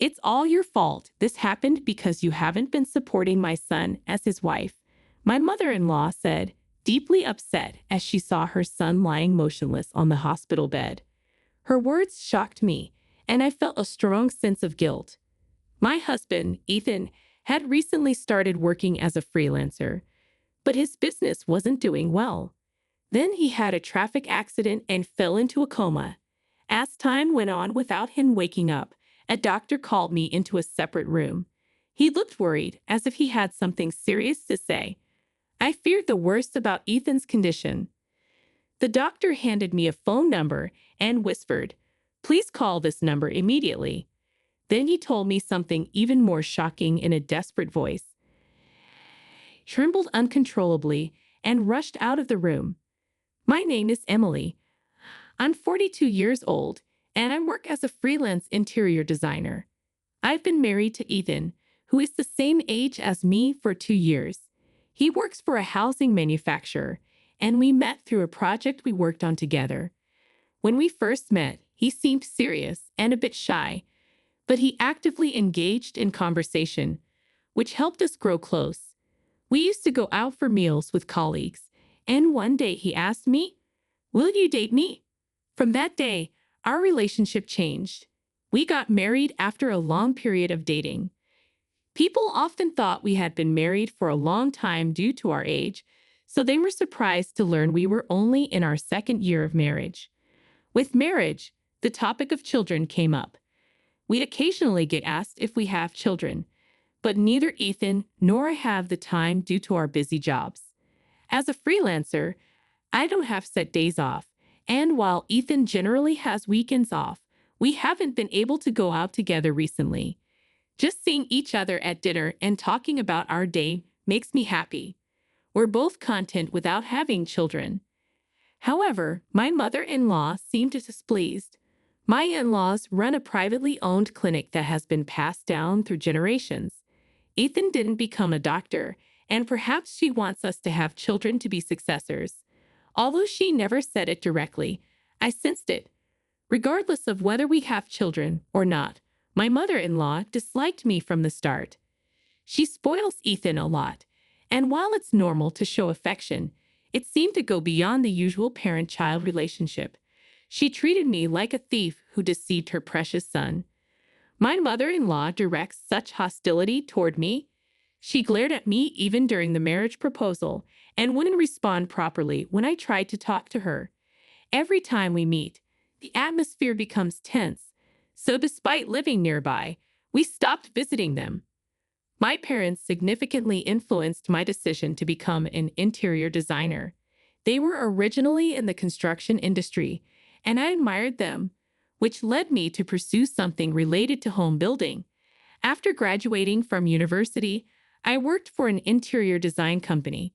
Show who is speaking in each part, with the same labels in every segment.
Speaker 1: It's all your fault. This happened because you haven't been supporting my son as his wife, my mother-in-law said, deeply upset as she saw her son lying motionless on the hospital bed. Her words shocked me, and I felt a strong sense of guilt. My husband, Ethan, had recently started working as a freelancer, but his business wasn't doing well. Then he had a traffic accident and fell into a coma. As time went on without him waking up, a doctor called me into a separate room. He looked worried, as if he had something serious to say. I feared the worst about Ethan's condition. The doctor handed me a phone number and whispered, "Please call this number immediately." Then he told me something even more shocking in a desperate voice. He trembled uncontrollably and rushed out of the room. "My name is Emily. I'm 42 years old, and I work as a freelance interior designer. I've been married to Ethan, who is the same age as me, for 2 years. He works for a housing manufacturer, and we met through a project we worked on together. When we first met, he seemed serious and a bit shy, but he actively engaged in conversation, which helped us grow close. We used to go out for meals with colleagues, and one day he asked me, 'Will you date me?' From that day, our relationship changed. We got married after a long period of dating. People often thought we had been married for a long time due to our age, so they were surprised to learn we were only in our second year of marriage. With marriage, the topic of children came up. We occasionally get asked if we have children, but neither Ethan nor I have the time due to our busy jobs. As a freelancer, I don't have set days off, and while Ethan generally has weekends off, we haven't been able to go out together recently. Just seeing each other at dinner and talking about our day makes me happy. We're both content without having children." However, my mother-in-law seemed displeased. My in-laws run a privately owned clinic that has been passed down through generations. Ethan didn't become a doctor, and perhaps she wants us to have children to be successors. Although she never said it directly, I sensed it. Regardless of whether we have children or not, my mother-in-law disliked me from the start. She spoils Ethan a lot, and while it's normal to show affection, it seemed to go beyond the usual parent-child relationship. She treated me like a thief who deceived her precious son. My mother-in-law directs such hostility toward me. She glared at me even during the marriage proposal and wouldn't respond properly when I tried to talk to her. Every time we meet, the atmosphere becomes tense. So despite living nearby, we stopped visiting them. My parents significantly influenced my decision to become an interior designer. They were originally in the construction industry, and I admired them, which led me to pursue something related to home building. After graduating from university, I worked for an interior design company,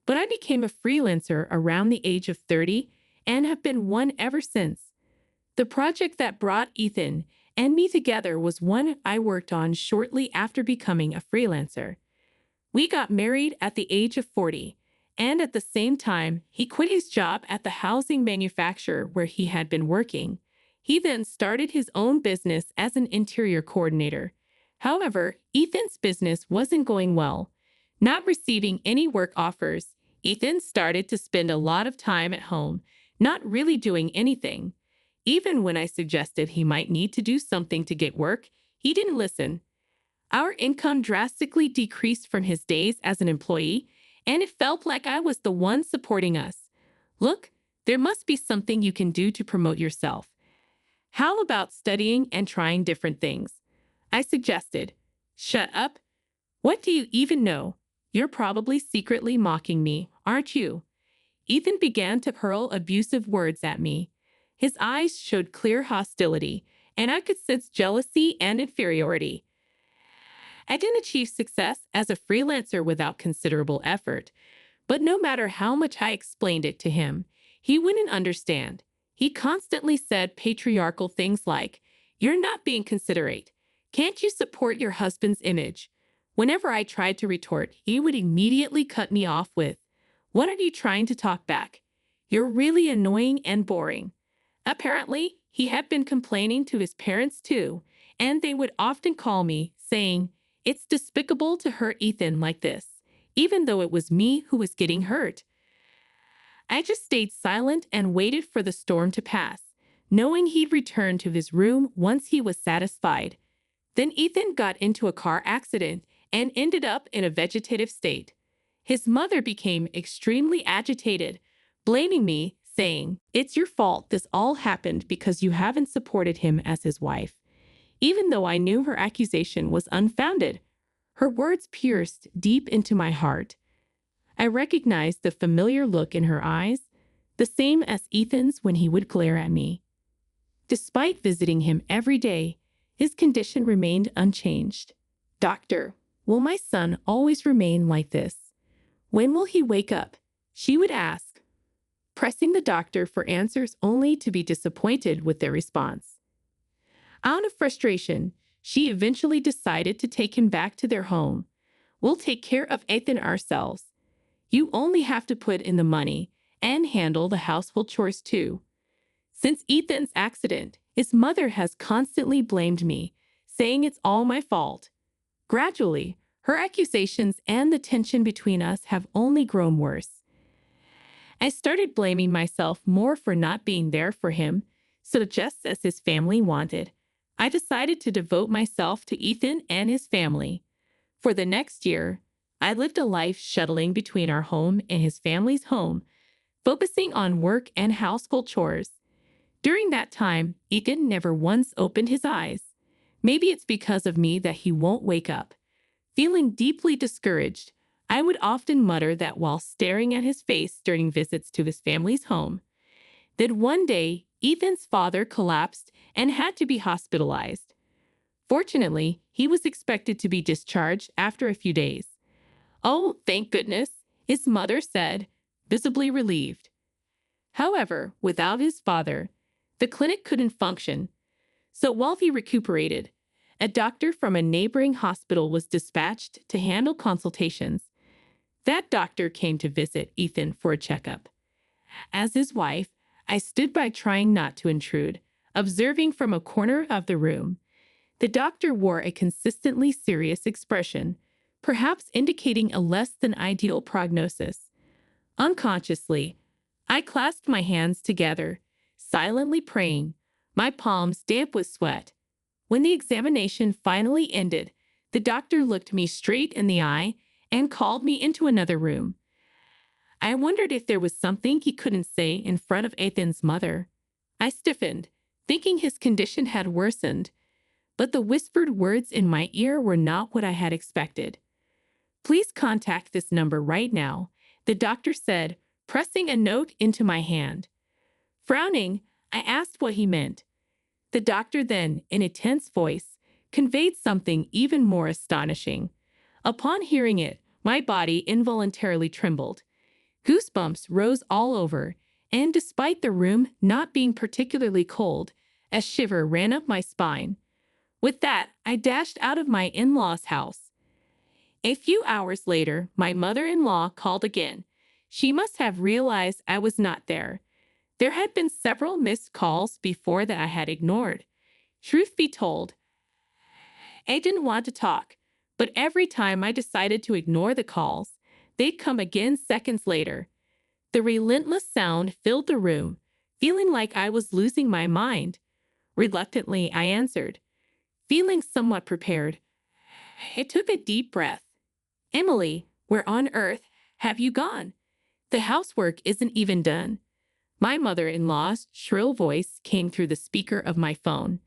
Speaker 1: but I became a freelancer around the age of 30 and have been one ever since. The project that brought Ethan and me together was one I worked on shortly after becoming a freelancer. We got married at the age of 40, and at the same time, he quit his job at the housing manufacturer where he had been working. He then started his own business as an interior coordinator. However, Ethan's business wasn't going well. Not receiving any work offers, Ethan started to spend a lot of time at home, not really doing anything. Even when I suggested he might need to do something to get work, he didn't listen. Our income drastically decreased from his days as an employee, and it felt like I was the one supporting us. "Look, there must be something you can do to promote yourself. How about studying and trying different things?" I suggested. "Shut up. What do you even know? You're probably secretly mocking me, aren't you?" Ethan began to hurl abusive words at me. His eyes showed clear hostility, and I could sense jealousy and inferiority. I didn't achieve success as a freelancer without considerable effort, but no matter how much I explained it to him, he wouldn't understand. He constantly said patriarchal things like, "You're not being considerate. Can't you support your husband's image?" Whenever I tried to retort, he would immediately cut me off with, "What are you trying to talk back? You're really annoying and boring." Apparently, he had been complaining to his parents too, and they would often call me, saying, "It's despicable to hurt Ethan like this," even though it was me who was getting hurt. I just stayed silent and waited for the storm to pass, knowing he'd return to his room once he was satisfied. Then Ethan got into a car accident and ended up in a vegetative state. His mother became extremely agitated, blaming me, saying, "It's your fault this all happened because you haven't supported him as his wife." Even though I knew her accusation was unfounded, her words pierced deep into my heart. I recognized the familiar look in her eyes, the same as Ethan's when he would glare at me. Despite visiting him every day, his condition remained unchanged. "Doctor, will my son always remain like this? When will he wake up?" she would ask, pressing the doctor for answers only to be disappointed with their response. Out of frustration, she eventually decided to take him back to their home. "We'll take care of Ethan ourselves. You only have to put in the money and handle the household chores too." Since Ethan's accident, his mother has constantly blamed me, saying it's all my fault. Gradually, her accusations and the tension between us have only grown worse. I started blaming myself more for not being there for him, so just as his family wanted, I decided to devote myself to Ethan and his family. For the next year, I lived a life shuttling between our home and his family's home, focusing on work and household chores. During that time, Ethan never once opened his eyes. Maybe it's because of me that he won't wake up. Feeling deeply discouraged, I would often mutter that while staring at his face during visits to his family's home. Then one day, Ethan's father collapsed and had to be hospitalized. Fortunately, he was expected to be discharged after a few days. "Oh, thank goodness," his mother said, visibly relieved. However, without his father, the clinic couldn't function. So while he recuperated, a doctor from a neighboring hospital was dispatched to handle consultations. That doctor came to visit Ethan for a checkup. As his wife, I stood by trying not to intrude, observing from a corner of the room. The doctor wore a consistently serious expression, perhaps indicating a less than ideal prognosis. Unconsciously, I clasped my hands together, silently praying, my palms damp with sweat. When the examination finally ended, the doctor looked me straight in the eye and called me into another room. I wondered if there was something he couldn't say in front of Ethan's mother. I stiffened, thinking his condition had worsened, but the whispered words in my ear were not what I had expected. "Please contact this number right now," the doctor said, pressing a note into my hand. Frowning, I asked what he meant. The doctor then, in a tense voice, conveyed something even more astonishing. Upon hearing it, my body involuntarily trembled. Goosebumps rose all over, and despite the room not being particularly cold, a shiver ran up my spine. With that, I dashed out of my in-law's house. A few hours later, my mother-in-law called again. She must have realized I was not there. There had been several missed calls before that I had ignored. Truth be told, I didn't want to talk, but every time I decided to ignore the calls, they'd come again seconds later. The relentless sound filled the room, feeling like I was losing my mind. Reluctantly, I answered, feeling somewhat prepared. I took a deep breath. "Emily, where on earth have you gone? The housework isn't even done." My mother-in-law's shrill voice came through the speaker of my phone.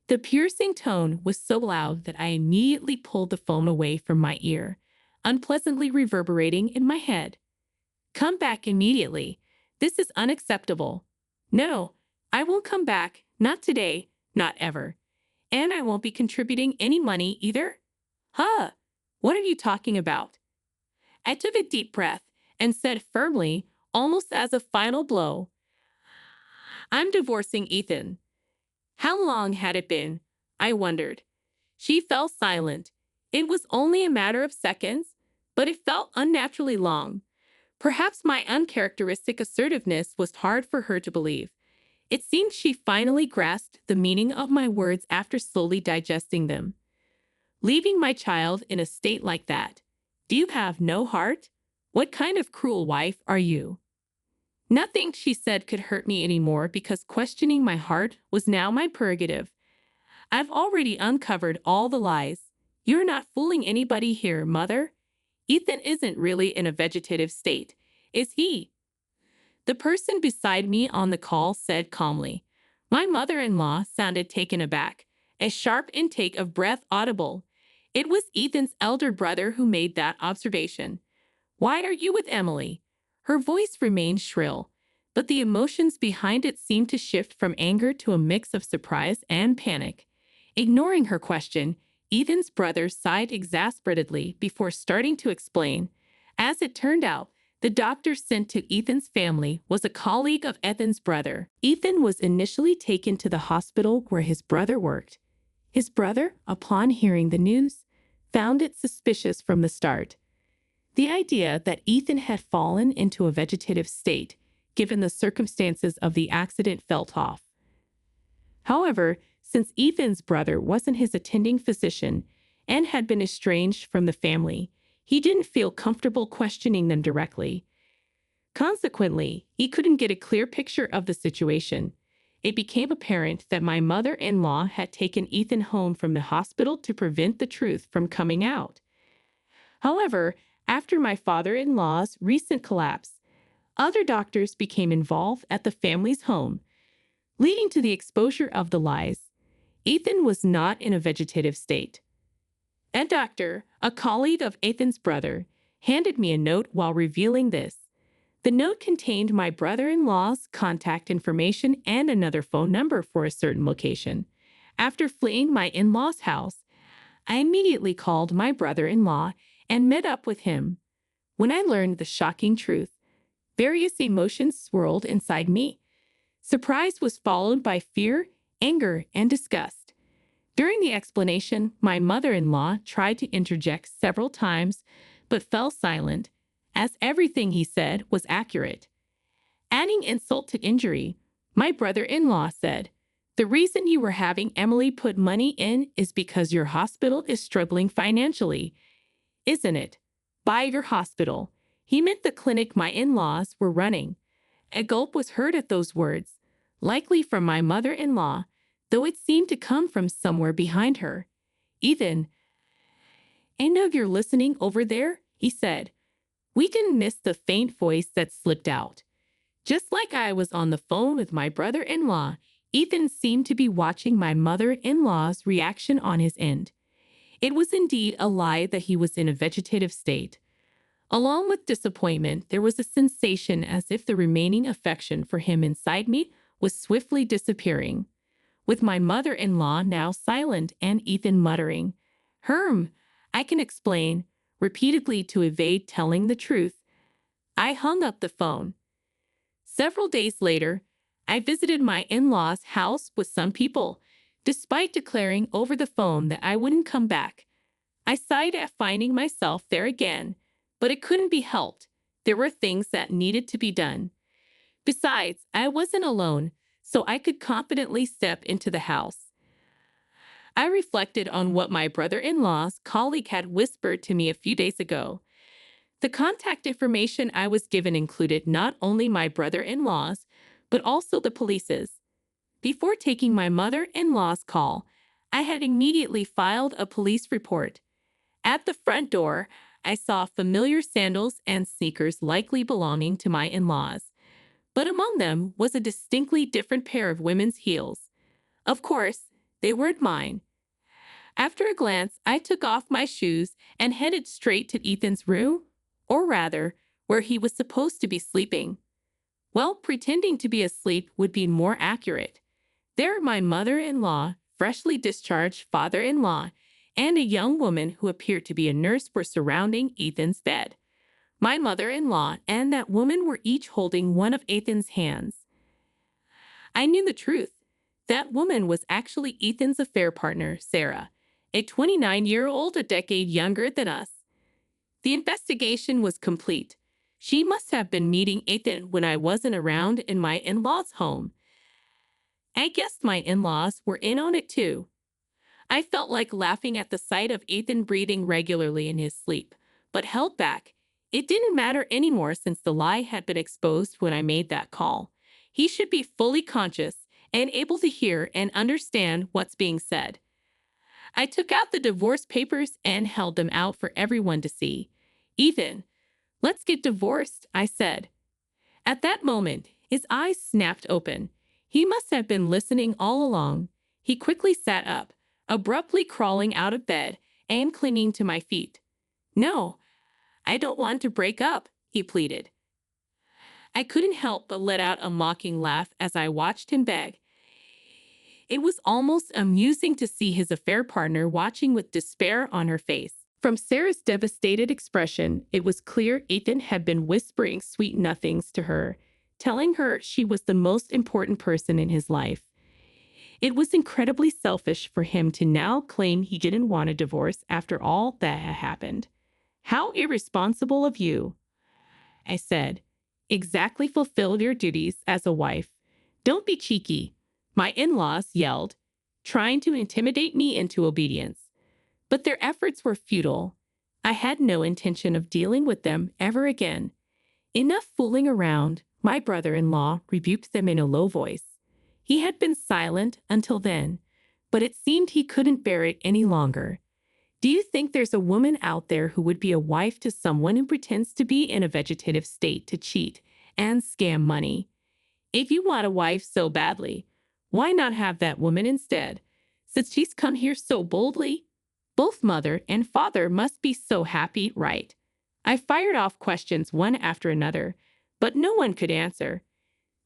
Speaker 1: The piercing tone was so loud that I immediately pulled the phone away from my ear, unpleasantly reverberating in my head. "Come back immediately. This is unacceptable." "No, I won't come back. Not today. Not ever. And I won't be contributing any money either." "Huh? What are you talking about?" I took a deep breath and said firmly, almost as a final blow, "I'm divorcing Ethan." How long had it been? I wondered. She fell silent. It was only a matter of seconds, but it felt unnaturally long. Perhaps my uncharacteristic assertiveness was hard for her to believe. It seemed she finally grasped the meaning of my words after slowly digesting them. Leaving my child in a state like that. Do you have no heart? What kind of cruel wife are you? Nothing she said could hurt me anymore because questioning my heart was now my prerogative. I've already uncovered all the lies. You're not fooling anybody here, Mother. Ethan isn't really in a vegetative state, is he? The person beside me on the call said calmly. My mother-in-law sounded taken aback, a sharp intake of breath audible. It was Ethan's elder brother who made that observation. Why are you with Emily? Her voice remained shrill, but the emotions behind it seemed to shift from anger to a mix of surprise and panic. Ignoring her question, Ethan's brother sighed exasperatedly before starting to explain. As it turned out, the doctor sent to Ethan's family was a colleague of Ethan's brother. Ethan was initially taken to the hospital where his brother worked. His brother, upon hearing the news, found it suspicious from the start. The idea that Ethan had fallen into a vegetative state, given the circumstances of the accident, felt off. However, since Ethan's brother wasn't his attending physician and had been estranged from the family, he didn't feel comfortable questioning them directly. Consequently, he couldn't get a clear picture of the situation. It became apparent that my mother-in-law had taken Ethan home from the hospital to prevent the truth from coming out. However, after my father-in-law's recent collapse, other doctors became involved at the family's home, leading to the exposure of the lies. Ethan was not in a vegetative state. A doctor, a colleague of Ethan's brother, handed me a note while revealing this. The note contained my brother-in-law's contact information and another phone number for a certain location. After fleeing my in-law's house, I immediately called my brother-in-law and met up with him. When I learned the shocking truth, various emotions swirled inside me. Surprise was followed by fear, anger, and disgust. During the explanation, my mother-in-law tried to interject several times, but fell silent, as everything he said was accurate. Adding insult to injury, my brother-in-law said, "The reason you were having Emily put money in is because your hospital is struggling financially, isn't it?" By your hospital, he meant the clinic my in-laws were running. A gulp was heard at those words, likely from my mother-in-law, though it seemed to come from somewhere behind her. "Ethan, I know you're listening over there," he said. We didn't miss the faint voice that slipped out. Just like I was on the phone with my brother-in-law, Ethan seemed to be watching my mother-in-law's reaction on his end. It was indeed a lie that he was in a vegetative state. Along with disappointment, there was a sensation as if the remaining affection for him inside me was swiftly disappearing. With my mother-in-law now silent and Ethan muttering, "Herm, I can explain," repeatedly to evade telling the truth, I hung up the phone. Several days later, I visited my in-laws' house with some people, despite declaring over the phone that I wouldn't come back. I sighed at finding myself there again, but it couldn't be helped. There were things that needed to be done. Besides, I wasn't alone, so I could confidently step into the house. I reflected on what my brother-in-law's colleague had whispered to me a few days ago. The contact information I was given included not only my brother-in-law's, but also the police's. Before taking my mother-in-law's call, I had immediately filed a police report. At the front door, I saw familiar sandals and sneakers likely belonging to my in-laws, but among them was a distinctly different pair of women's heels. Of course, they weren't mine. After a glance, I took off my shoes and headed straight to Ethan's room, or rather, where he was supposed to be sleeping. Well, pretending to be asleep would be more accurate. There my mother-in-law, freshly discharged father-in-law, and a young woman who appeared to be a nurse were surrounding Ethan's bed. My mother-in-law and that woman were each holding one of Ethan's hands. I knew the truth. That woman was actually Ethan's affair partner, Sarah, a 29-year-old a decade younger than us. The investigation was complete. She must have been meeting Ethan when I wasn't around in my in-laws' home. I guess my in-laws were in on it too. I felt like laughing at the sight of Ethan breathing regularly in his sleep, but held back. It didn't matter anymore since the lie had been exposed when I made that call. He should be fully conscious and able to hear and understand what's being said. I took out the divorce papers and held them out for everyone to see. Ethan, let's get divorced, I said. At that moment, his eyes snapped open. He must have been listening all along. He quickly sat up, abruptly crawling out of bed and clinging to my feet. No, I don't want to break up, he pleaded. I couldn't help but let out a mocking laugh as I watched him beg. It was almost amusing to see his affair partner watching with despair on her face. From Sarah's devastated expression, it was clear Ethan had been whispering sweet nothings to her, telling her she was the most important person in his life. It was incredibly selfish for him to now claim he didn't want a divorce after all that had happened. How irresponsible of you, I said. Exactly fulfill your duties as a wife. Don't be cheeky, my in-laws yelled, trying to intimidate me into obedience. But their efforts were futile. I had no intention of dealing with them ever again. Enough fooling around, my brother-in-law rebuked them in a low voice. He had been silent until then, but it seemed he couldn't bear it any longer. Do you think there's a woman out there who would be a wife to someone who pretends to be in a vegetative state to cheat and scam money? If you want a wife so badly, why not have that woman instead, since she's come here so boldly? Both mother and father must be so happy, right? I fired off questions one after another, but no one could answer.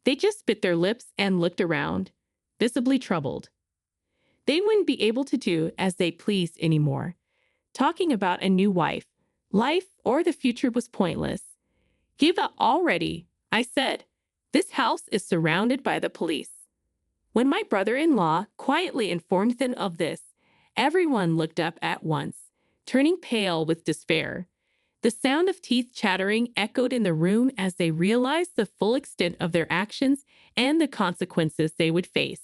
Speaker 1: They just bit their lips and looked around, visibly troubled. They wouldn't be able to do as they pleased anymore. Talking about a new wife, life, or the future was pointless. Give up already, I said. This house is surrounded by the police. When my brother-in-law quietly informed them of this, everyone looked up at once, turning pale with despair. The sound of teeth chattering echoed in the room as they realized the full extent of their actions and the consequences they would face.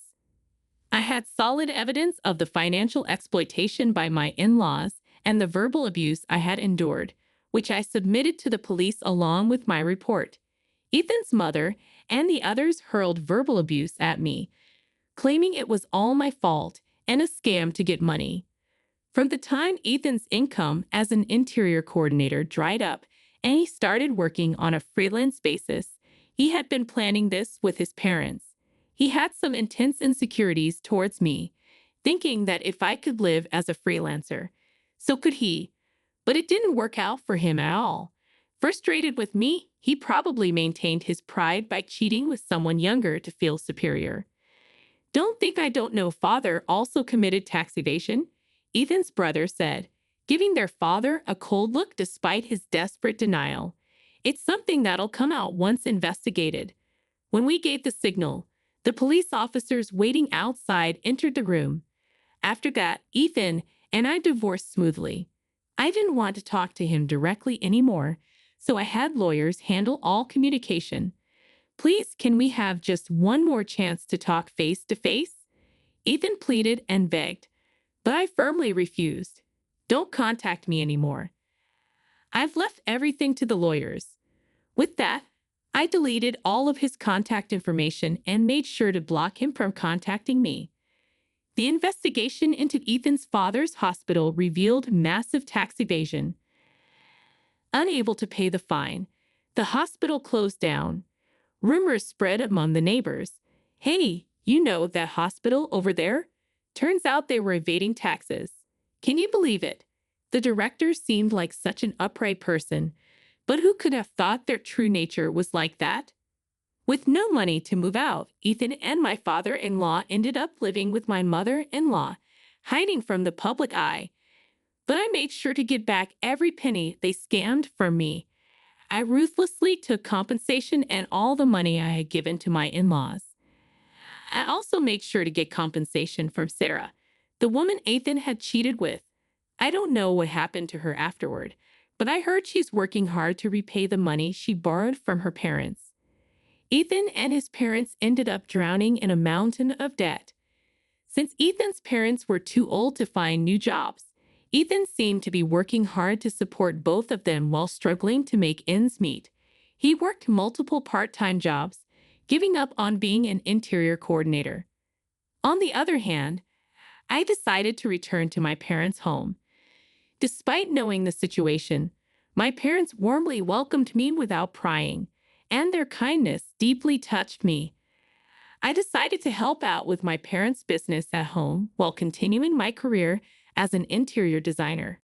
Speaker 1: I had solid evidence of the financial exploitation by my in-laws and the verbal abuse I had endured, which I submitted to the police along with my report. Ethan's mother and the others hurled verbal abuse at me, claiming it was all my fault and a scam to get money. From the time Ethan's income as an interior coordinator dried up and he started working on a freelance basis, he had been planning this with his parents. He had some intense insecurities towards me, thinking that if I could live as a freelancer, so could he. But it didn't work out for him at all. Frustrated with me, he probably maintained his pride by cheating with someone younger to feel superior. Don't think I don't know father also committed tax evasion, Ethan's brother said, giving their father a cold look despite his desperate denial. It's something that'll come out once investigated. When we gave the signal, the police officers waiting outside entered the room. After that, Ethan and I divorced smoothly. I didn't want to talk to him directly anymore, so I had lawyers handle all communication. Please, can we have just one more chance to talk face to face? Ethan pleaded and begged, but I firmly refused. Don't contact me anymore. I've left everything to the lawyers. With that, I deleted all of his contact information and made sure to block him from contacting me. The investigation into Ethan's father's hospital revealed massive tax evasion. Unable to pay the fine, the hospital closed down. Rumors spread among the neighbors. Hey, you know that hospital over there? Turns out they were evading taxes. Can you believe it? The director seemed like such an upright person, but who could have thought their true nature was like that? With no money to move out, Ethan and my father-in-law ended up living with my mother-in-law, hiding from the public eye. But I made sure to get back every penny they scammed from me. I ruthlessly took compensation and all the money I had given to my in-laws. I also made sure to get compensation from Sarah, the woman Ethan had cheated with. I don't know what happened to her afterward, but I heard she's working hard to repay the money she borrowed from her parents. Ethan and his parents ended up drowning in a mountain of debt. Since Ethan's parents were too old to find new jobs, Ethan seemed to be working hard to support both of them while struggling to make ends meet. He worked multiple part-time jobs, giving up on being an interior coordinator. On the other hand, I decided to return to my parents' home. Despite knowing the situation, my parents warmly welcomed me without prying, and their kindness deeply touched me. I decided to help out with my parents' business at home while continuing my career as an interior designer.